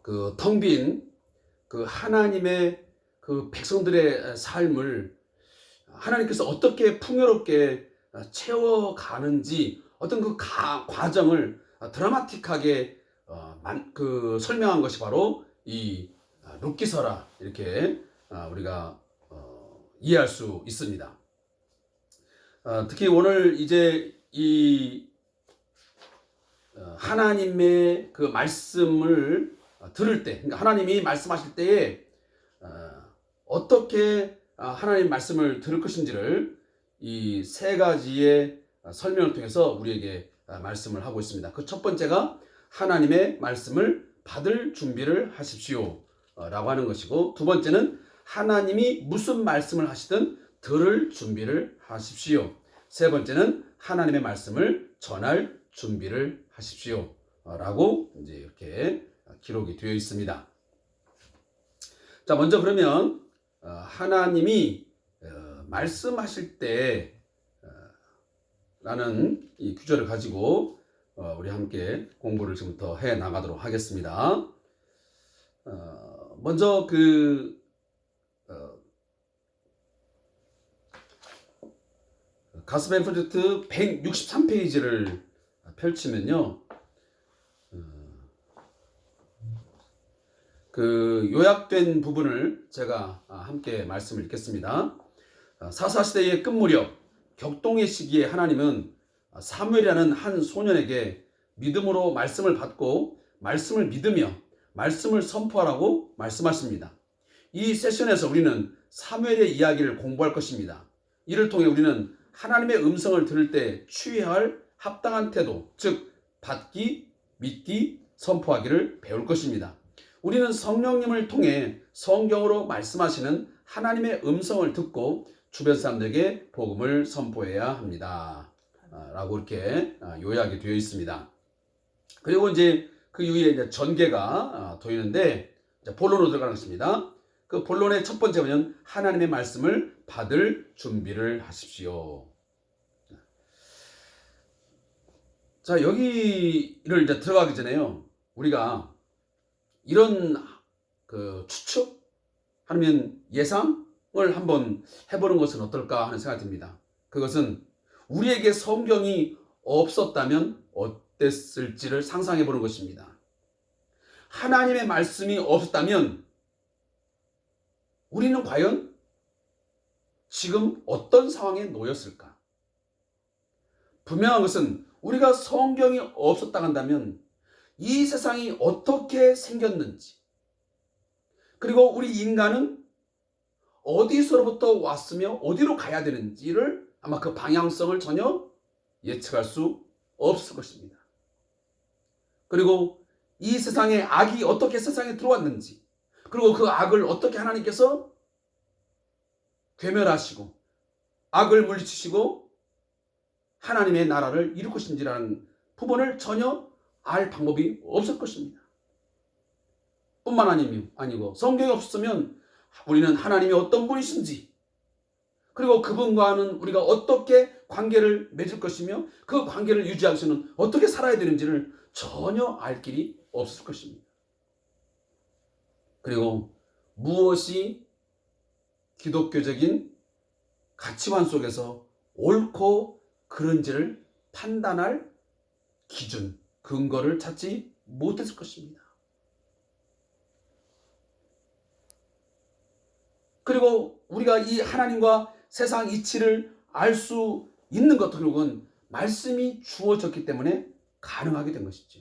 그 텅 빈 그 하나님의 그 백성들의 삶을 하나님께서 어떻게 풍요롭게 채워가는지 어떤 그 과정을 드라마틱하게 설명한 것이 바로 이 룻기서라 이렇게 우리가 이해할 수 있습니다. 특히 오늘 이제 이 하나님의 그 말씀을 들을 때, 그러니까 하나님이 말씀하실 때에 어떻게 하나님 말씀을 들을 것인지를 이 세 가지의 설명을 통해서 우리에게 말씀을 하고 있습니다. 그 첫 번째가 하나님의 말씀을 받을 준비를 하십시오 라고 하는 것이고, 두 번째는 하나님이 무슨 말씀을 하시든 들을 준비를 하십시오. 세 번째는 하나님의 말씀을 전할 준비를 하십시오 라고 이제 이렇게 기록이 되어 있습니다. 자, 먼저 그러면 하나님이 말씀하실 때 라는 이 규절을 가지고 우리 함께 공부를 지금부터 해 나가도록 하겠습니다. 먼저 가스펠 프로젝트 163페이지를 펼치면요, 그 요약된 부분을 제가 함께 말씀을 읽겠습니다. 사사시대의 끝무렵 격동의 시기에 하나님은 사무엘이라는 한 소년에게 믿음으로 말씀을 받고 말씀을 믿으며 말씀을 선포하라고 말씀하십니다. 이 세션에서 우리는 사무엘의 이야기를 공부할 것입니다. 이를 통해 우리는 하나님의 음성을 들을 때 취해야 할 합당한 태도, 즉 받기, 믿기, 선포하기를 배울 것입니다. 우리는 성령님을 통해 성경으로 말씀하시는 하나님의 음성을 듣고 주변 사람들에게 복음을 선포해야 합니다. 라고 이렇게 요약이 되어 있습니다. 그리고 이제 그 이후에 이제 전개가 보이는데 본론으로 들어가는 것입니다. 그 본론의 첫 번째는 하나님의 말씀을 받을 준비를 하십시오. 자, 여기를 이제 들어가기 전에요, 우리가 이런 그 추측 아니면 예상을 한번 해보는 것은 어떨까 하는 생각이 듭니다. 그것은 우리에게 성경이 없었다면 어땠을지를 상상해 보는 것입니다. 하나님의 말씀이 없었다면 우리는 과연 지금 어떤 상황에 놓였을까? 분명한 것은 우리가 성경이 없었다 한다면 이 세상이 어떻게 생겼는지, 그리고 우리 인간은 어디서로부터 왔으며 어디로 가야 되는지를 아마 그 방향성을 전혀 예측할 수 없을 것입니다. 그리고 이 세상에 악이 어떻게 세상에 들어왔는지, 그리고 그 악을 어떻게 하나님께서 괴멸하시고 악을 물리치시고 하나님의 나라를 이룰 것인지라는 부분을 전혀 알 방법이 없을 것입니다. 뿐만 아니고 성경이 없으면 우리는 하나님이 어떤 분이신지, 그리고 그분과는 우리가 어떻게 관계를 맺을 것이며 그 관계를 유지하기 위해서는 어떻게 살아야 되는지를 전혀 알 길이 없을 것입니다. 그리고 무엇이 기독교적인 가치관 속에서 옳고 그른지를 판단할 기준, 근거를 찾지 못했을 것입니다. 그리고 우리가 이 하나님과 세상 이치를 알 수 있는 것, 결국은 말씀이 주어졌기 때문에 가능하게 된 것이죠.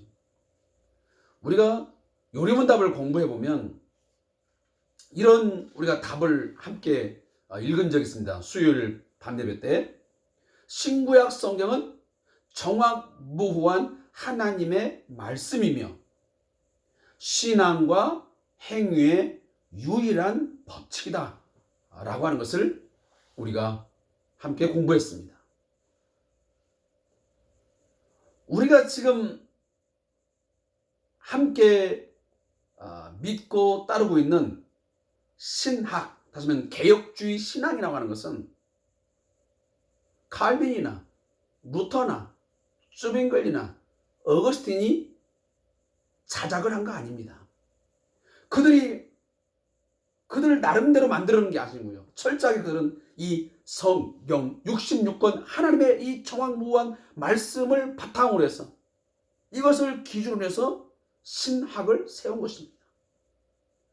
우리가 요리문답을 공부해 보면 이런 우리가 답을 함께 읽은 적이 있습니다. 수요일 밤 예배 때 신구약 성경은 정확무후한 하나님의 말씀이며 신앙과 행위의 유일한 법칙이다 라고 하는 것을 우리가 함께 공부했습니다. 우리가 지금 함께 믿고 따르고 있는 신학, 다시 말하면 개혁주의 신앙이라고 하는 것은 칼빈이나 루터나 쭈빙글리나 어거스틴이 자작을 한 거 아닙니다. 그들 나름대로 만들어 놓은 게 아니고요. 철저하게 그들은 이 성경 66권 하나님의 이 정확무한 말씀을 바탕으로 해서 이것을 기준으로 해서 신학을 세운 것입니다.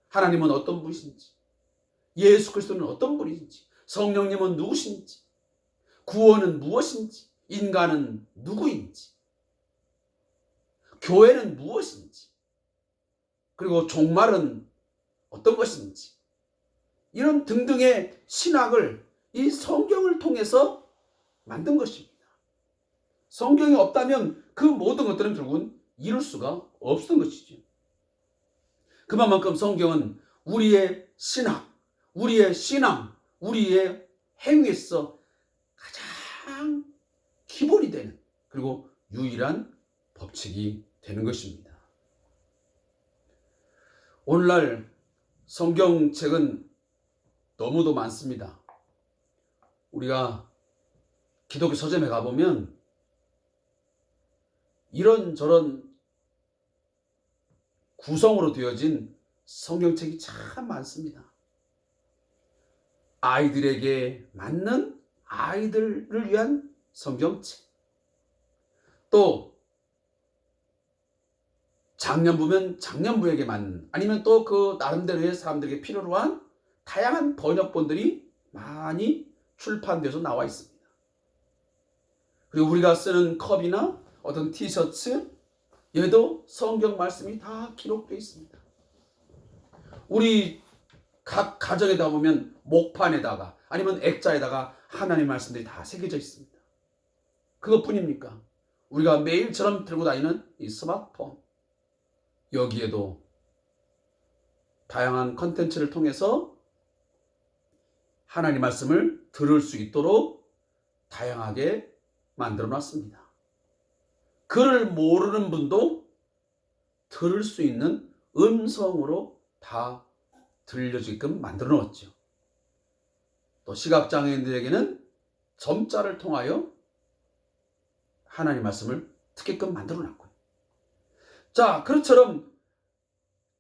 하나님은 어떤 분이신지, 예수 그리스도는 어떤 분이신지, 성령님은 누구신지, 구원은 무엇인지, 인간은 누구인지, 교회는 무엇인지, 그리고 종말은 어떤 것인지, 이런 등등의 신학을 이 성경을 통해서 만든 것입니다. 성경이 없다면 그 모든 것들은 결국은 이룰 수가 없었던 것이죠. 그만큼 성경은 우리의 신학, 우리의 신앙, 우리의 행위에서 가장 기본이 되는, 그리고 유일한 법칙이 되는 것입니다. 오늘날 성경책은 너무도 많습니다. 우리가 기독교 서점에 가보면 이런저런 구성으로 되어진 성경책이 참 많습니다. 아이들에게 맞는, 아이들을 위한 성경책, 또 장년부면 장년부에게 맞는, 아니면 또 그 나름대로의 사람들에게 필요로 한 다양한 번역본들이 많이 출판돼서 나와 있습니다. 그리고 우리가 쓰는 컵이나 어떤 티셔츠, 얘도 성경 말씀이 다 기록되어 있습니다. 우리 각 가정에다 보면 목판에다가 아니면 액자에다가 하나님의 말씀들이 다 새겨져 있습니다. 그것뿐입니까? 우리가 매일처럼 들고 다니는 이 스마트폰, 여기에도 다양한 컨텐츠를 통해서 하나님 말씀을 들을 수 있도록 다양하게 만들어 놨습니다. 그를 모르는 분도 들을 수 있는 음성으로 다 들려지게끔 만들어 놓았죠. 또 시각장애인들에게는 점자를 통하여 하나님 말씀을 듣게끔 만들어 놨고요. 자, 그것처럼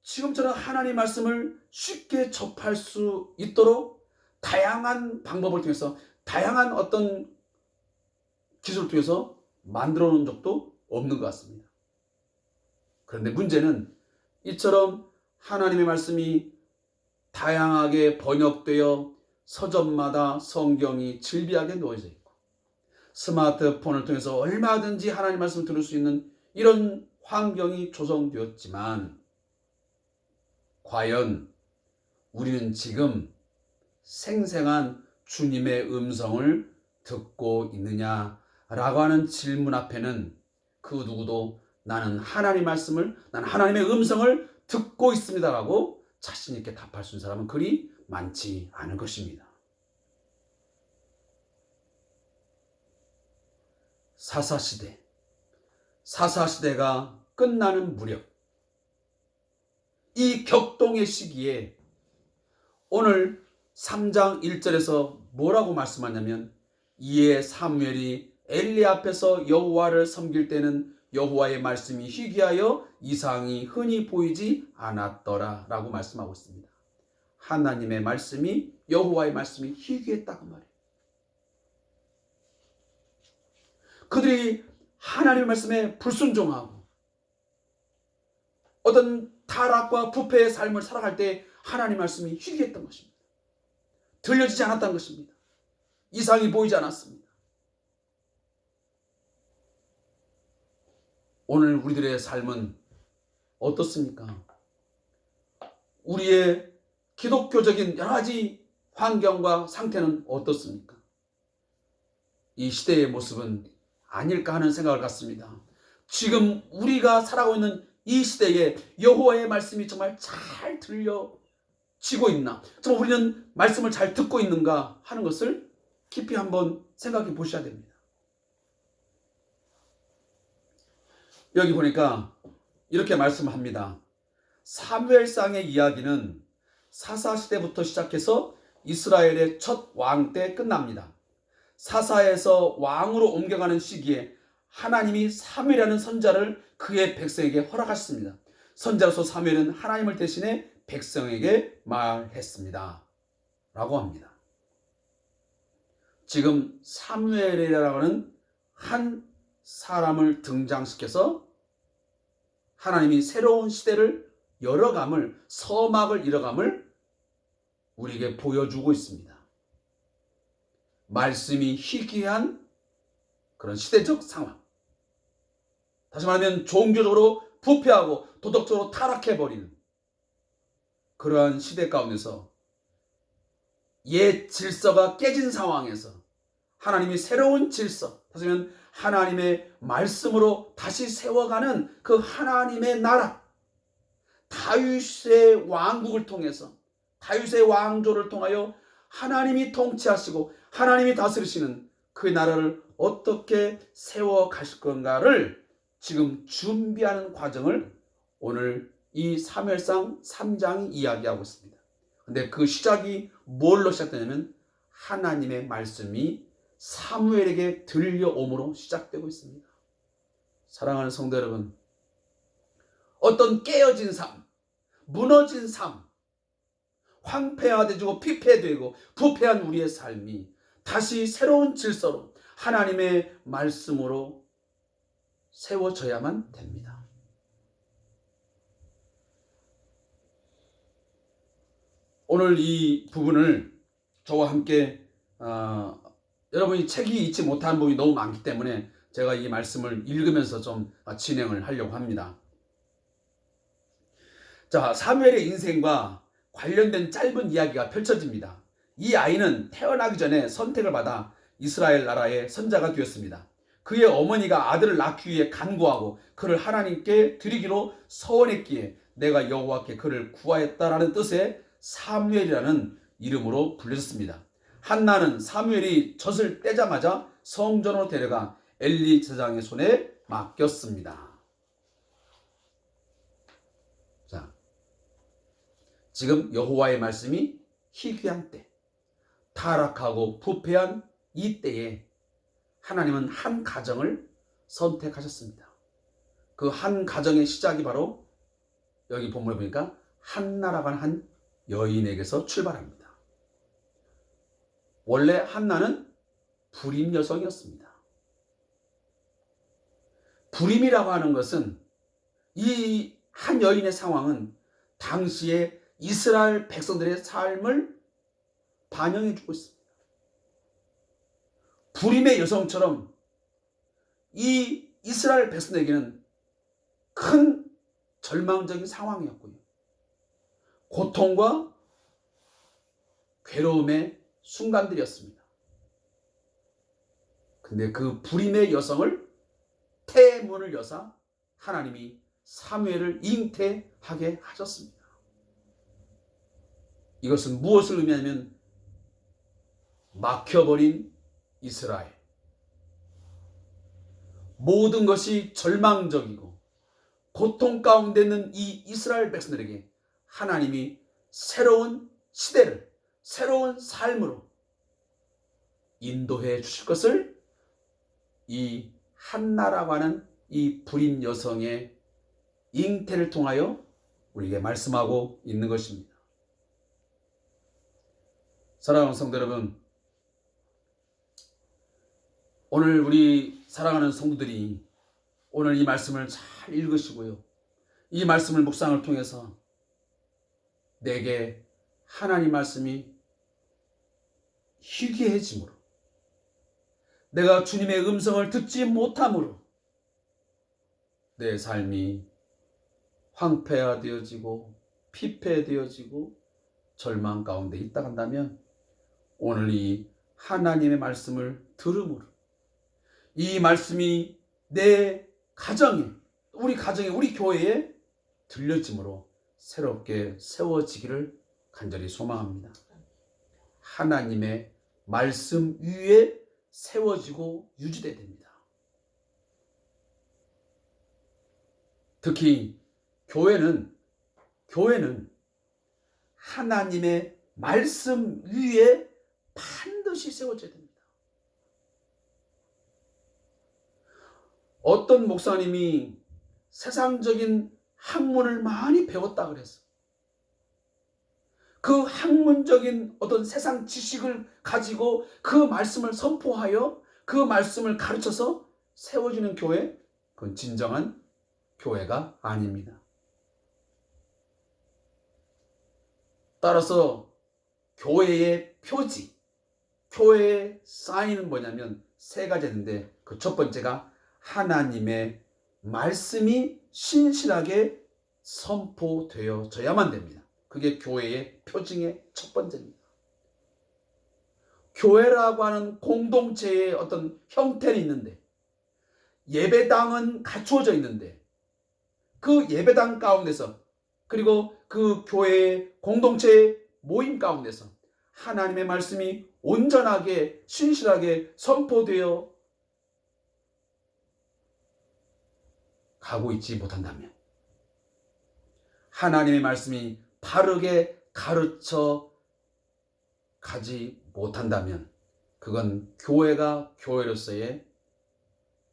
지금처럼 하나님 말씀을 쉽게 접할 수 있도록 다양한 방법을 통해서, 다양한 어떤 기술을 통해서 만들어 놓은 적도 없는 것 같습니다. 그런데 문제는 이처럼 하나님의 말씀이 다양하게 번역되어 서점마다 성경이 질비하게 놓여져 있고, 스마트폰을 통해서 얼마든지 하나님 말씀을 들을 수 있는 이런 환경이 조성되었지만, 과연 우리는 지금 생생한 주님의 음성을 듣고 있느냐라고 하는 질문 앞에는 그 누구도 나는 하나님의 말씀을, 나는 하나님의 음성을 듣고 있습니다라고 자신 있게 답할 수 있는 사람은 그리 많지 않은 것입니다. 사사시대가 끝나는 무렵, 이 격동의 시기에 오늘 3장 1절에서 뭐라고 말씀하냐면, 이에 사무엘이 엘리 앞에서 여호와를 섬길 때는 여호와의 말씀이 희귀하여 이상이 흔히 보이지 않았더라 라고 말씀하고 있습니다. 하나님의 말씀이, 여호와의 말씀이 희귀했다고 말해요. 그들이 하나님의 말씀에 불순종하고 어떤 타락과 부패의 삶을 살아갈 때 하나님의 말씀이 희귀했던 것입니다. 들려지지 않았다는 것입니다. 이상이 보이지 않았습니다. 오늘 우리들의 삶은 어떻습니까? 우리의 기독교적인 여러 가지 환경과 상태는 어떻습니까? 이 시대의 모습은 아닐까 하는 생각을 갖습니다. 지금 우리가 살아가고 있는 이 시대에 여호와의 말씀이 정말 잘 들려지고 있나, 정말 우리는 말씀을 잘 듣고 있는가 하는 것을 깊이 한번 생각해 보셔야 됩니다. 여기 보니까 이렇게 말씀합니다. 사무엘상의 이야기는 사사시대부터 시작해서 이스라엘의 첫 왕 때 끝납니다. 사사에서 왕으로 옮겨가는 시기에 하나님이 사무엘이라는 선자를 그의 백성에게 허락하셨습니다. 선자로서 사무엘은 하나님을 대신해 백성에게 말했습니다. 라고 합니다. 지금 사무엘이라고 하는 한 사람을 등장시켜서 하나님이 새로운 시대를 열어감을, 서막을 열어감을 우리에게 보여주고 있습니다. 말씀이 희귀한 그런 시대적 상황. 다시 말하면 종교적으로 부패하고 도덕적으로 타락해버리는 그러한 시대 가운데서 옛 질서가 깨진 상황에서 하나님이 새로운 질서, 다시 말하면 하나님의 말씀으로 다시 세워가는 그 하나님의 나라, 다윗의 왕국을 통해서, 다윗의 왕조를 통하여 하나님이 통치하시고 하나님이 다스리시는 그 나라를 어떻게 세워가실 건가를 지금 준비하는 과정을 오늘 이 사무엘상 3장이 이야기하고 있습니다. 근데 그 시작이 뭘로 시작되냐면 하나님의 말씀이 사무엘에게 들려옴으로 시작되고 있습니다. 사랑하는 성도 여러분, 어떤 깨어진 삶, 무너진 삶, 황폐화되고 피폐되고 부패한 우리의 삶이 다시 새로운 질서로 하나님의 말씀으로 세워져야만 됩니다. 오늘 이 부분을 저와 함께 여러분이 책이 읽지 못한 부분이 너무 많기 때문에 제가 이 말씀을 읽으면서 좀 진행을 하려고 합니다. 자, 사무엘의 인생과 관련된 짧은 이야기가 펼쳐집니다. 이 아이는 태어나기 전에 선택을 받아 이스라엘 나라의 선자가 되었습니다. 그의 어머니가 아들을 낳기 위해 간구하고 그를 하나님께 드리기로 서원했기에 내가 여호와께 그를 구하였다라는 뜻의 사무엘이라는 이름으로 불렸습니다. 한나는 사무엘이 젖을 떼자마자 성전으로 데려가 엘리 제사장의 손에 맡겼습니다. 자, 지금 여호와의 말씀이 희귀한 때, 타락하고 부패한 이 때에 하나님은 한 가정을 선택하셨습니다. 그 한 가정의 시작이 바로 여기 본문에 보니까 한나라고 하는 한 여인에게서 출발합니다. 원래 한나는 불임 여성이었습니다. 불임이라고 하는 것은 이 한 여인의 상황은 당시에 이스라엘 백성들의 삶을 반영해 주고 있습니다. 불임의 여성처럼 이 이스라엘 백성에게는 큰 절망적인 상황이었고요. 고통과 괴로움의 순간들이었습니다. 근데 그 불임의 여성을 태문을 여사 하나님이 사무엘을 잉태하게 하셨습니다. 이것은 무엇을 의미하냐면 막혀버린 이스라엘, 모든 것이 절망적이고 고통 가운데 있는 이 이스라엘 백성들에게 하나님이 새로운 시대를, 새로운 삶으로 인도해 주실 것을 이 한나라고 하는 이 불임 여성의 잉태를 통하여 우리에게 말씀하고 있는 것입니다. 사랑하는 성도 여러분, 오늘 우리 사랑하는 성도들이 오늘 이 말씀을 잘 읽으시고요. 이 말씀을 묵상을 통해서 내게 하나님 말씀이 희귀해짐으로, 내가 주님의 음성을 듣지 못함으로 내 삶이 황폐화되어지고 피폐되어지고 절망 가운데 있다 한다면 오늘 이 하나님의 말씀을 들음으로 이 말씀이 내 가정에, 우리 교회에 들려짐으로 새롭게 세워지기를 간절히 소망합니다. 하나님의 말씀 위에 세워지고 유지되어야 됩니다. 특히 교회는 하나님의 말씀 위에 반드시 세워져야 됩니다. 어떤 목사님이 세상적인 학문을 많이 배웠다 그랬어. 그 학문적인 어떤 세상 지식을 가지고 그 말씀을 선포하여 그 말씀을 가르쳐서 세워지는 교회, 그건 진정한 교회가 아닙니다. 따라서 교회의 표지, 교회의 사인은 뭐냐면 세 가지 있는데, 그 첫 번째가 하나님의 말씀이 신실하게 선포되어져야만 됩니다. 그게 교회의 표징의 첫 번째입니다. 교회라고 하는 공동체의 어떤 형태는 있는데, 예배당은 갖추어져 있는데, 그 예배당 가운데서, 그리고 그 교회의 공동체의 모임 가운데서 하나님의 말씀이 온전하게 신실하게 선포되어 가고 있지 못한다면, 하나님의 말씀이 바르게 가르쳐 가지 못한다면, 그건 교회가 교회로서의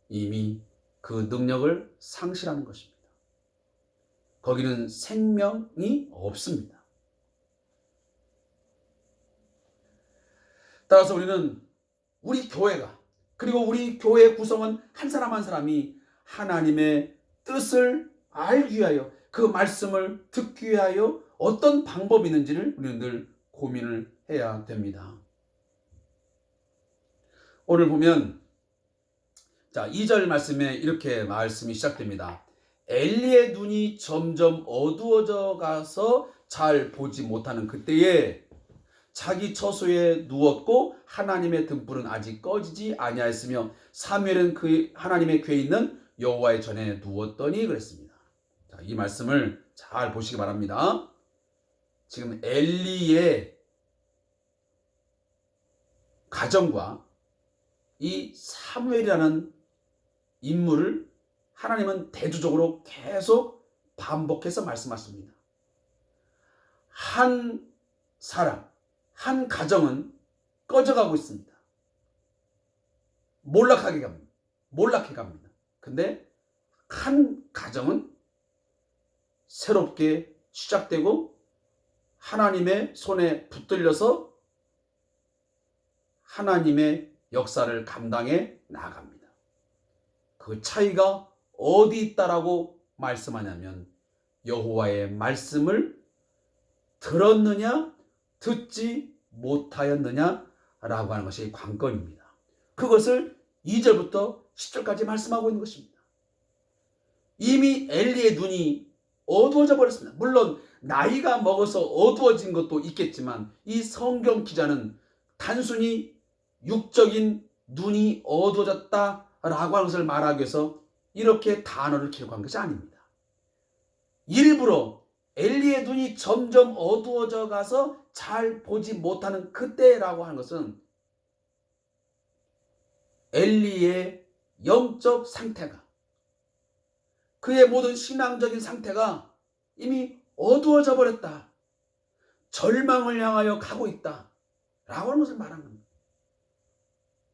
이미 그 능력을 상실하는 것입니다. 거기는 생명이 없습니다. 따라서 우리는 우리 교회가, 그리고 우리 교회 구성원 한 사람 한 사람이 하나님의 뜻을 알기 위하여, 그 말씀을 듣기 위하여 어떤 방법이 있는지를 우리는 늘 고민을 해야 됩니다. 오늘 보면 2절 말씀에 이렇게 말씀이 시작됩니다. 엘리의 눈이 점점 어두워져 가서 잘 보지 못하는 그때에 자기 처소에 누웠고 하나님의 등불은 아직 꺼지지 아니하였으며 사무엘은 그 하나님의 궤에 있는 여호와의 전에 누웠더니 그랬습니다. 이 말씀을 잘 보시기 바랍니다. 지금 엘리의 가정과 이 사무엘이라는 인물을 하나님은 대조적으로 계속 반복해서 말씀하십니다. 한 사람, 한 가정은 꺼져가고 있습니다. 몰락해 갑니다. 근데 한 가정은 새롭게 시작되고 하나님의 손에 붙들려서 하나님의 역사를 감당해 나아갑니다. 그 차이가 어디 있다라고 말씀하냐면, 여호와의 말씀을 들었느냐 듣지 못하였느냐라고 하는 것이 관건입니다. 그것을 2절부터 10절까지 말씀하고 있는 것입니다. 이미 엘리의 눈이 어두워져 버렸습니다. 물론 나이가 먹어서 어두워진 것도 있겠지만, 이 성경 기자는 단순히 육적인 눈이 어두워졌다라고 하는 것을 말하기 위해서 이렇게 단어를 기록한 것이 아닙니다. 일부러 엘리의 눈이 점점 어두워져 가서 잘 보지 못하는 그때라고 하는 것은 엘리의 영적 상태가, 그의 모든 신앙적인 상태가 이미 어두워져 버렸다, 절망을 향하여 가고 있다 라고 하는 것을 말하는 겁니다.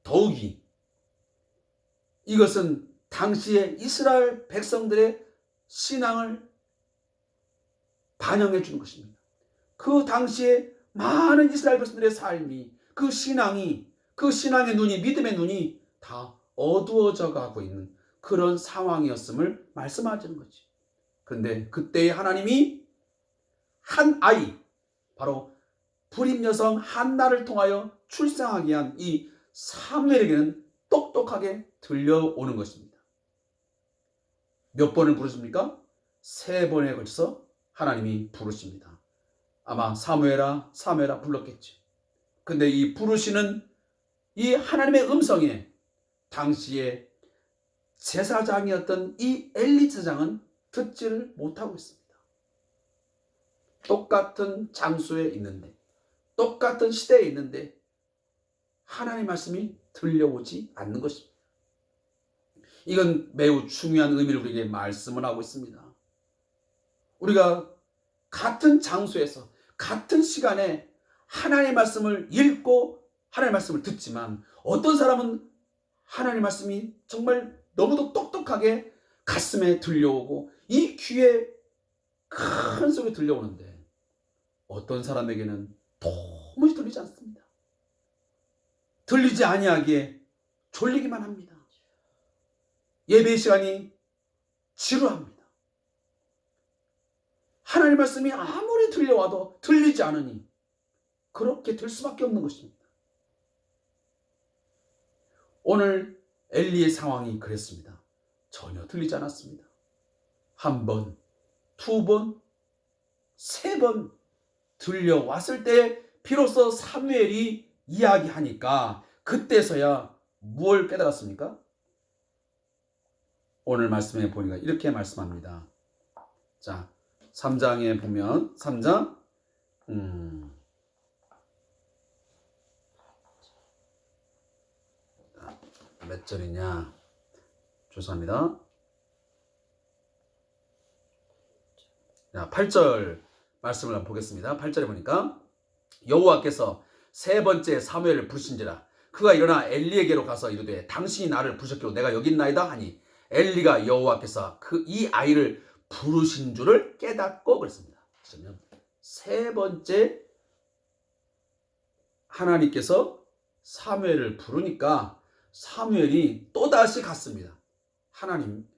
더욱이 이것은 당시의 이스라엘 백성들의 신앙을 반영해 주는 것입니다. 그 당시에 많은 이스라엘 백성들의 삶이, 그 신앙이, 그 신앙의 눈이, 믿음의 눈이 다 어두워져 가고 있는 그런 상황이었음을 말씀하시는 거지. 그런데 그때의 하나님이 한 아이, 바로 불임 여성 한나를 통하여 출생하게 한 이 사무엘에게는 똑똑하게 들려오는 것입니다. 몇 번을 부르십니까? 3번에 걸쳐서 하나님이 부르십니다. 아마 사무엘아 사무엘아 불렀겠죠. 근데 이 부르시는 이 하나님의 음성에 당시에 제사장이었던 이 엘리 제사장은 듣지를 못하고 있습니다. 똑같은 장소에 있는데, 똑같은 시대에 있는데 하나님의 말씀이 들려오지 않는 것입니다. 이건 매우 중요한 의미를 우리에게 말씀을 하고 있습니다. 우리가 같은 장소에서 같은 시간에 하나님의 말씀을 읽고 하나님의 말씀을 듣지만, 어떤 사람은 하나님의 말씀이 정말 너무도 똑똑하게 가슴에 들려오고 이 귀에 큰 소리 들려오는데, 어떤 사람에게는 도무지 들리지 않습니다. 들리지 아니하기에 졸리기만 합니다. 예배 시간이 지루합니다. 하나님 말씀이 아무리 들려와도 들리지 않으니 그렇게 될 수밖에 없는 것입니다. 오늘 엘리의 상황이 그랬습니다. 전혀 들리지 않았습니다. 한 번, 두 번, 세 번 들려왔을 때 비로소 사무엘이 이야기하니까 그때서야 무엇을 깨달았습니까? 오늘 말씀에 보니까 이렇게 말씀합니다. 자, 3장에 보면 3장 몇 절이냐? 죄송합니다. 8절 말씀을 한번 보겠습니다. 8절에 보니까 여호와께서 세 번째 사무엘을 부르신지라 그가 일어나 엘리에게로 가서 이르되 당신이 나를 부르셨기로 내가 여기 있나이다 하니 엘리가 여호와께서 이 아이를 부르신 줄을 깨닫고 그랬습니다. 그러면 세 번째 하나님께서 사무엘을 부르니까 사무엘이 또다시 갔습니다. 하나님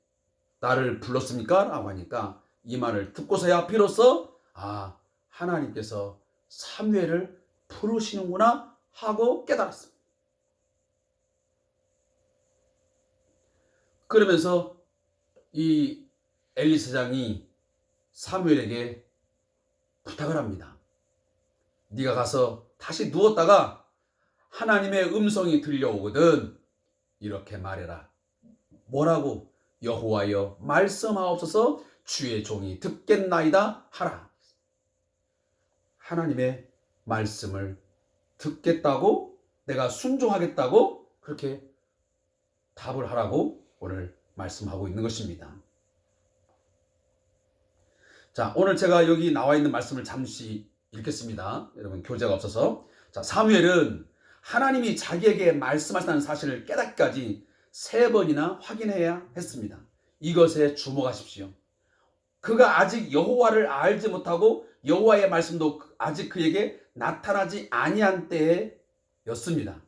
나를 불렀습니까? 라고 하니까 이 말을 듣고서야 비로소 하나님께서 사무엘을 부르시는구나 하고 깨달았습니다. 그러면서 이 엘리사장이 사무엘에게 부탁을 합니다. 네가 가서 다시 누웠다가 하나님의 음성이 들려오거든 이렇게 말해라. 뭐라고? 여호와여 말씀하옵소서 주의 종이 듣겠나이다 하라. 하나님의 말씀을 듣겠다고 내가 순종하겠다고 그렇게 답을 하라고 오늘 말씀하고 있는 것입니다. 자, 오늘 제가 여기 나와 있는 말씀을 잠시 읽겠습니다. 여러분 교재가 없어서. 자, 사무엘은 하나님이 자기에게 말씀하신다는 사실을 깨닫기까지 3번이나 확인해야 했습니다. 이것에 주목하십시오. 그가 아직 여호와를 알지 못하고 여호와의 말씀도 아직 그에게 나타나지 아니한 때였습니다.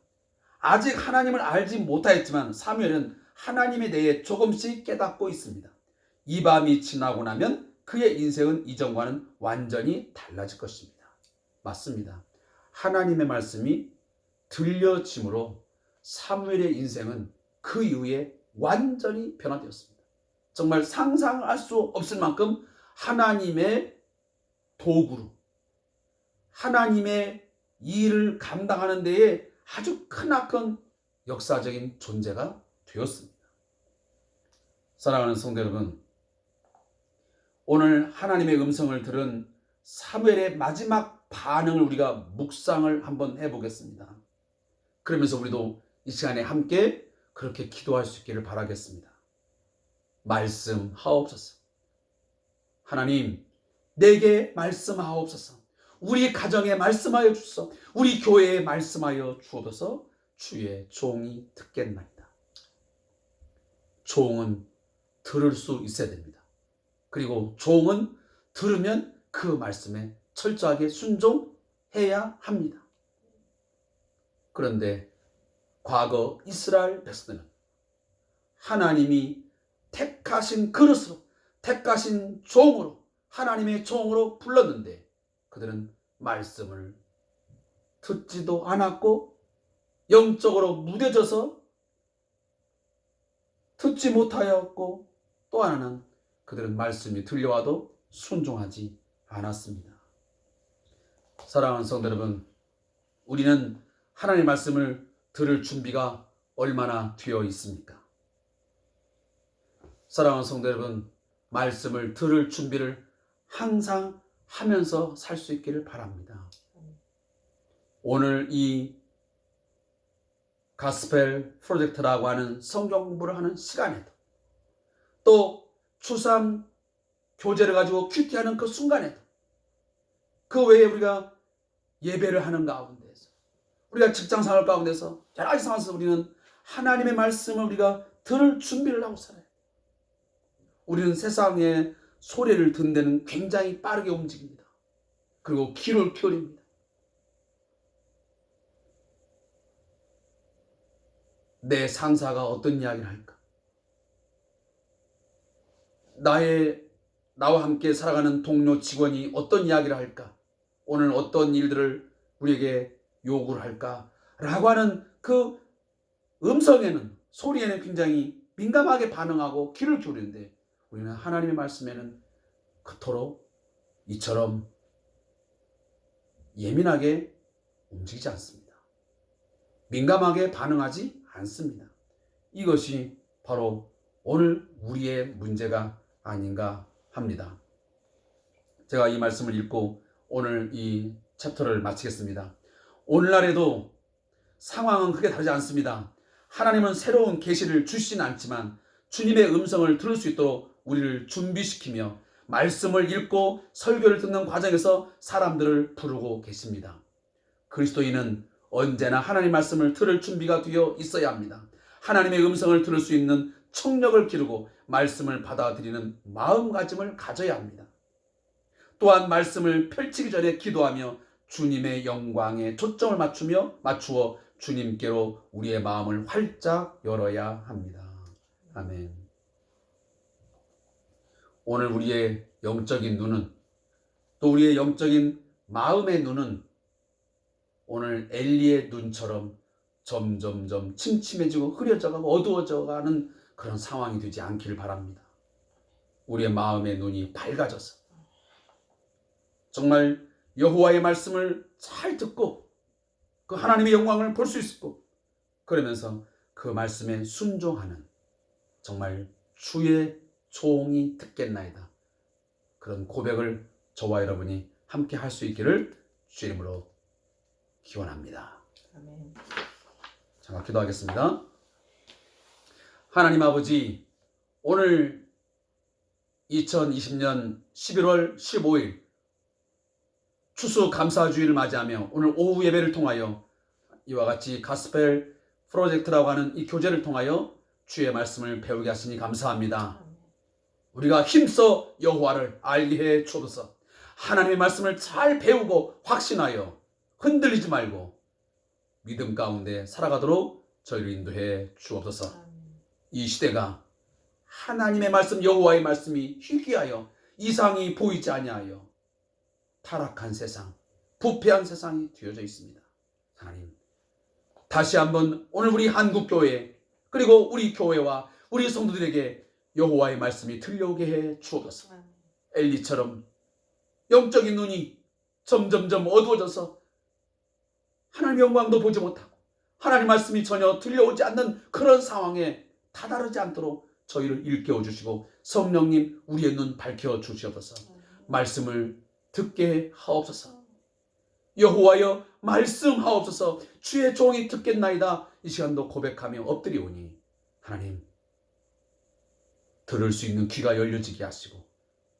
아직 하나님을 알지 못하였지만 사무엘은 하나님에 대해 조금씩 깨닫고 있습니다. 이 밤이 지나고 나면 그의 인생은 이전과는 완전히 달라질 것입니다. 맞습니다. 하나님의 말씀이 들려짐으로 사무엘의 인생은 그 이후에 완전히 변화되었습니다. 정말 상상할 수 없을 만큼 하나님의 도구로 하나님의 일을 감당하는 데에 아주 크나큰 역사적인 존재가 되었습니다. 사랑하는 성도 여러분, 오늘 하나님의 음성을 들은 사무엘의 마지막 반응을 우리가 묵상을 한번 해보겠습니다. 그러면서 우리도 이 시간에 함께 그렇게 기도할 수 있기를 바라겠습니다. 말씀하옵소서. 하나님, 내게 말씀하옵소서. 우리 가정에 말씀하여 주소서. 우리 교회에 말씀하여 주옵소서. 주의 종이 듣겠나이다. 종은 들을 수 있어야 됩니다. 그리고 종은 들으면 그 말씀에 철저하게 순종해야 합니다. 그런데 과거 이스라엘 백성들은 하나님이 택하신 그릇으로 택하신 종으로 하나님의 종으로 불렀는데 그들은 말씀을 듣지도 않았고 영적으로 무뎌져서 듣지 못하였고 또 하나는 그들은 말씀이 들려와도 순종하지 않았습니다. 사랑하는 성도 여러분, 우리는 하나님의 말씀을 들을 준비가 얼마나 되어 있습니까? 사랑하는 성도 여러분, 말씀을 들을 준비를 항상 하면서 살 수 있기를 바랍니다. 오늘 이 가스펠 프로젝트라고 하는 성경 공부를 하는 시간에도 또 추삼 교재를 가지고 큐티하는 그 순간에도 그 외에 우리가 예배를 하는 가운데서 우리가 직장생활 가운데서 여러 가지 상황에서 우리는 하나님의 말씀을 우리가 들을 준비를 하고 살아요. 우리는 세상의 소리를 듣는 데는 굉장히 빠르게 움직입니다. 그리고 귀를 기울입니다. 내 상사가 어떤 이야기를 할까? 나와 함께 살아가는 동료 직원이 어떤 이야기를 할까? 오늘 어떤 일들을 우리에게 요구를 할까? 라고 하는 그 음성에는, 소리에는 굉장히 민감하게 반응하고 귀를 기울이는데 우리는 하나님의 말씀에는 그토록 이처럼 예민하게 움직이지 않습니다. 민감하게 반응하지 않습니다. 이것이 바로 오늘 우리의 문제가 아닌가 합니다. 제가 이 말씀을 읽고 오늘 이 챕터를 마치겠습니다. 오늘날에도 상황은 크게 다르지 않습니다. 하나님은 새로운 계시를 주시진 않지만 주님의 음성을 들을 수 있도록 우리를 준비시키며 말씀을 읽고 설교를 듣는 과정에서 사람들을 부르고 계십니다. 그리스도인은 언제나 하나님 말씀을 들을 준비가 되어 있어야 합니다. 하나님의 음성을 들을 수 있는 청력을 기르고 말씀을 받아들이는 마음가짐을 가져야 합니다. 또한 말씀을 펼치기 전에 기도하며 주님의 영광에 초점을 맞추어 주님께로 우리의 마음을 활짝 열어야 합니다. 아멘. 오늘 우리의 영적인 눈은, 또 우리의 영적인 마음의 눈은 오늘 엘리의 눈처럼 점점점 침침해지고 흐려져가고 어두워져가는 그런 상황이 되지 않기를 바랍니다. 우리의 마음의 눈이 밝아져서 정말 여호와의 말씀을 잘 듣고 그 하나님의 영광을 볼 수 있고, 그러면서 그 말씀에 순종하는 정말 주의 종이 듣겠나이다, 그런 고백을 저와 여러분이 함께 할 수 있기를 주 이름으로 기원합니다. 아멘. 잠깐 기도하겠습니다. 하나님 아버지, 오늘 2020년 11월 15일 추수감사주의를 맞이하며 오늘 오후 예배를 통하여 이와 같이 가스펠 프로젝트라고 하는 이 교제를 통하여 주의 말씀을 배우게 하시니 감사합니다. 우리가 힘써 여호와를 알게 해 주옵소서. 하나님의 말씀을 잘 배우고 확신하여 흔들리지 말고 믿음 가운데 살아가도록 저희를 인도해 주옵소서. 이 시대가 하나님의 말씀, 여호와의 말씀이 희귀하여 이상이 보이지 아니하여 타락한 세상, 부패한 세상이 되어져 있습니다. 하나님, 다시 한번 오늘 우리 한국교회 그리고 우리 교회와 우리 성도들에게 여호와의 말씀이 들려오게 해 주옵소서. 엘리처럼 영적인 눈이 점점점 어두워져서 하나님의 영광도 보지 못하고 하나님 말씀이 전혀 들려오지 않는 그런 상황에 다다르지 않도록 저희를 일깨워 주시고 성령님 우리의 눈 밝혀 주시옵소서. 말씀을 듣게 하옵소서. 여호와여 말씀하옵소서. 주의 종이 듣겠나이다. 이 시간도 고백하며 엎드리오니 하나님, 들을 수 있는 귀가 열려지게 하시고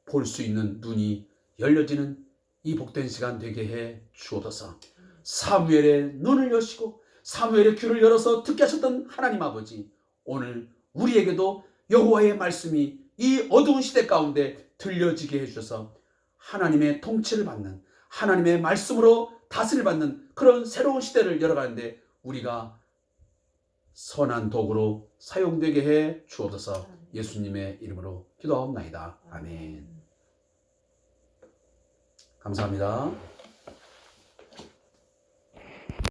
볼 수 있는 눈이 열려지는 이 복된 시간 되게 해 주옵소서. 사무엘의 눈을 여시고 사무엘의 귀를 열어서 듣게 하셨던 하나님 아버지, 오늘 우리에게도 여호와의 말씀이 이 어두운 시대 가운데 들려지게 해주셔서 하나님의 통치를 받는, 하나님의 말씀으로 다스림을 받는 그런 새로운 시대를 열어가는데 우리가 선한 도구로 사용되게 해 주옵소서. 예수님의 이름으로 기도하옵나이다. 아멘. 감사합니다.